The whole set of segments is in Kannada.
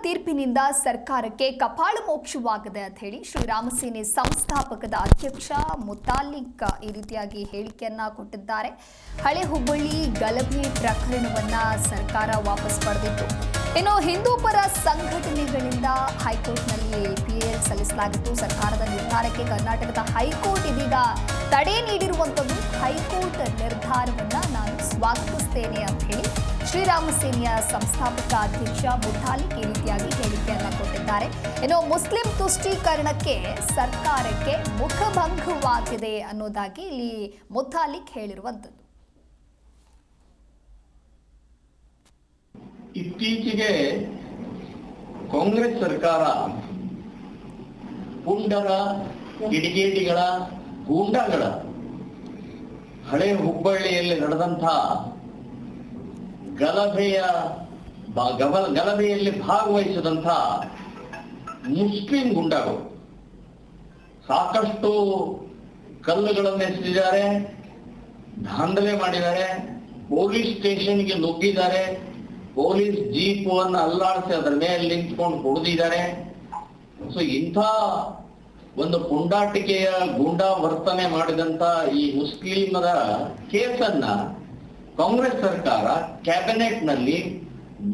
ತೀರ್ಪಿನಿಂದ ಸರ್ಕಾರಕ್ಕೆ ಕಪಾಳ ಮೋಕ್ಷವಾಗಿದೆ ಅಂತ ಹೇಳಿ ಶ್ರೀರಾಮ ಸೇನೆ ಸಂಸ್ಥಾಪಕದ ಅಧ್ಯಕ್ಷ ಮುತಾಲಿಕ್ ಈ ರೀತಿಯಾಗಿ ಹೇಳಿಕೆಯನ್ನ ಕೊಟ್ಟಿದ್ದಾರೆ. ಹಳೆ ಹುಬ್ಬಳ್ಳಿ ಗಲಭೆ ಪ್ರಕರಣವನ್ನ ಸರ್ಕಾರ ವಾಪಸ್ ಪಡೆದಿತ್ತು. ಇನ್ನು ಹಿಂದೂ ಪರ ಸಂಘಟನೆಗಳಿಂದ ಹೈಕೋರ್ಟ್ನಲ್ಲಿ ಪಿಎಲ್ ಸಲ್ಲಿಸಲಾಗಿತ್ತು. ಸರ್ಕಾರದ ನಿರ್ಧಾರಕ್ಕೆ ಕರ್ನಾಟಕದ ಹೈಕೋರ್ಟ್ ಇದೀಗ ತಡೆ ನೀಡಿರುವಂಥದ್ದು. ಹೈಕೋರ್ಟ್ ನಿರ್ಧಾರವನ್ನ ನಾನು ಸ್ವಾಗತಿಸ್ತೇನೆ ಅಂತ ಹೇಳಿ ಶ್ರೀರಾಮ ಸೇನೆಯ ಸಂಸ್ಥಾಪಕ ಅಧ್ಯಕ್ಷ ಮುತಾಲಿಕ್ ಈ ರೀತಿಯಾಗಿ ಹೇಳಿಕೆಯನ್ನ ಕೊಟ್ಟಿದ್ದಾರೆ. ಇನ್ನು ಮುಸ್ಲಿಂ ತುಷ್ಟೀಕರಣಕ್ಕೆ ಸರ್ಕಾರಕ್ಕೆ ಮುಖಭಂಗವಾಗಿದೆ ಅನ್ನೋದಾಗಿ ಇಲ್ಲಿ ಮುತಾಲಿಕ್ ಹೇಳಿರುವಂಥದ್ದು. ಇತ್ತೀಚೆಗೆ ಕಾಂಗ್ರೆಸ್ ಸರ್ಕಾರ ಪುಂಡರ ಕಿಡಿಗೇಡಿಗಳ ಗೂಂಡಾಗಳ ಹಳೆ ಹುಬ್ಬಳ್ಳಿಯಲ್ಲಿ ನಡೆದಂಥ ಗಲಭೆಯಲ್ಲಿ ಭಾಗವಹಿಸಿದಂಥ ಮುಸ್ಲಿಂ ಗುಂಡಾಗಳು ಸಾಕಷ್ಟು ಕಲ್ಲುಗಳನ್ನು ಎಸೆದಿದ್ದಾರೆ, ದಾಂಧಲೆ ಮಾಡಿದ್ದಾರೆ, ಪೊಲೀಸ್ ಸ್ಟೇಷನ್ಗೆ ನುಗ್ಗಿದ್ದಾರೆ, ಪೊಲೀಸ್ ಜೀಪ್ ಅನ್ನು ಅಲ್ಲಾಡಿಸಿ ಅದರ ಮೇಲೆ ನಿಂತ್ಕೊಂಡು ಹೊಡೆದಿದ್ದಾರೆ. ಸೊ ಇಂಥ ಒಂದು ಪುಂಡಾಟಿಕೆಯ ಗೂಂಡಾ ವರ್ತನೆ ಮಾಡಿದಂತ ಈ ಮುಸ್ಲಿಮರ ಕೇಸನ್ನ ಕಾಂಗ್ರೆಸ್ ಸರ್ಕಾರ ಕ್ಯಾಬಿನೆಟ್ ನಲ್ಲಿ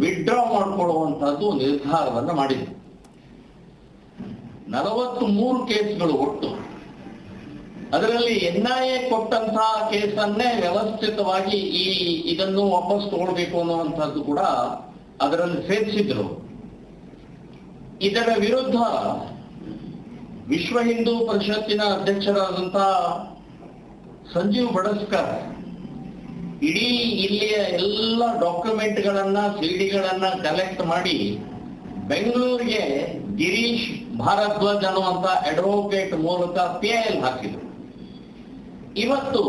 ವಿಡ್ರಾ ಮಾಡಿಕೊಳ್ಳುವಂತಹದ್ದು ನಿರ್ಧಾರವನ್ನು ಮಾಡಿದೆ. 43 ಕೇಸ್ಗಳು ಒಟ್ಟು. ಅದರಲ್ಲಿ NIA ಕೊಟ್ಟಂತಹ ಕೇಸನ್ನೇ ವ್ಯವಸ್ಥಿತವಾಗಿ ಇದನ್ನು ವಾಪಸ್ ತಗೊಳ್ಬೇಕು ಅನ್ನುವಂಥದ್ದು ಕೂಡ ಅದರಲ್ಲಿ ಸೇರಿಸಿದ್ರು. ಇದರ ವಿರುದ್ಧ ವಿಶ್ವ ಹಿಂದೂ ಪರಿಷತ್ತಿನ ಅಧ್ಯಕ್ಷರಾದಂತಹ ಸಂಜೀವ್ ಬಡಸ್ಕರ್ ಇಡೀ ಇಲ್ಲಿಯ ಎಲ್ಲ ಡಾಕ್ಯುಮೆಂಟ್ಗಳನ್ನ ಸಿಡಿಗಳನ್ನ ಕಲೆಕ್ಟ್ ಮಾಡಿ ಬೆಂಗಳೂರಿಗೆ ಗಿರೀಶ್ ಭಾರದ್ವಾಜ್ ಅನ್ನುವಂತ ಅಡ್ವೊಕೇಟ್ ಮೂಲಕ PIL ಹಾಕಿದ್ರು. ಇವತ್ತು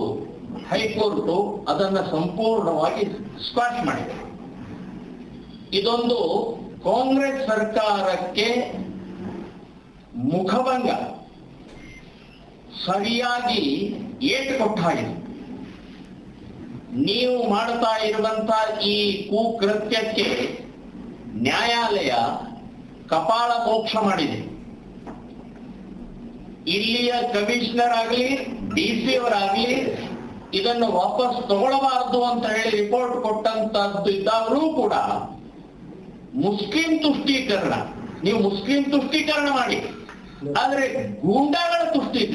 ಹೈಕೋರ್ಟ್ ಅದನ್ನ ಸಂಪೂರ್ಣವಾಗಿ ಸ್ಕ್ವಾಶ್ ಮಾಡಿದೆ. ಇದೊಂದು ಕಾಂಗ್ರೆಸ್ ಸರ್ಕಾರಕ್ಕೆ ಮುಖಭಂಗ, ಸರಿಯಾಗಿ ಏಟು ಕೊಟ್ಟ ಹಾಗಿದೆ. ನೀವು ಮಾಡ್ತಾ ಇರುವಂತ ಈ ಕುಕೃತ್ಯಕ್ಕೆ ನ್ಯಾಯಾಲಯ ಕಪಾಳ ಮೋಕ್ಷ ಮಾಡಿದೆ. ಇಲ್ಲಿಯ ಕಮಿಷನರ್ ಆಗಲಿ DC ಅವರಾಗ್ಲಿ ಇದನ್ನು ವಾಪಸ್ ತಗೊಳ್ಳಬಾರದು ಅಂತ ಹೇಳಿ ರಿಪೋರ್ಟ್ ಕೊಟ್ಟಂತದ್ದು ಇದ್ದಾಗಲೂ ಕೂಡ ಮುಸ್ಲಿಂ ತುಷ್ಟೀಕರಣ, ನೀವು ಮುಸ್ಲಿಂ ತುಷ್ಟೀಕರಣ ಮಾಡಿ, ಆದ್ರೆ ಗೂಂಡಾಗಳ ತುಷ್ಟೀಕರಣ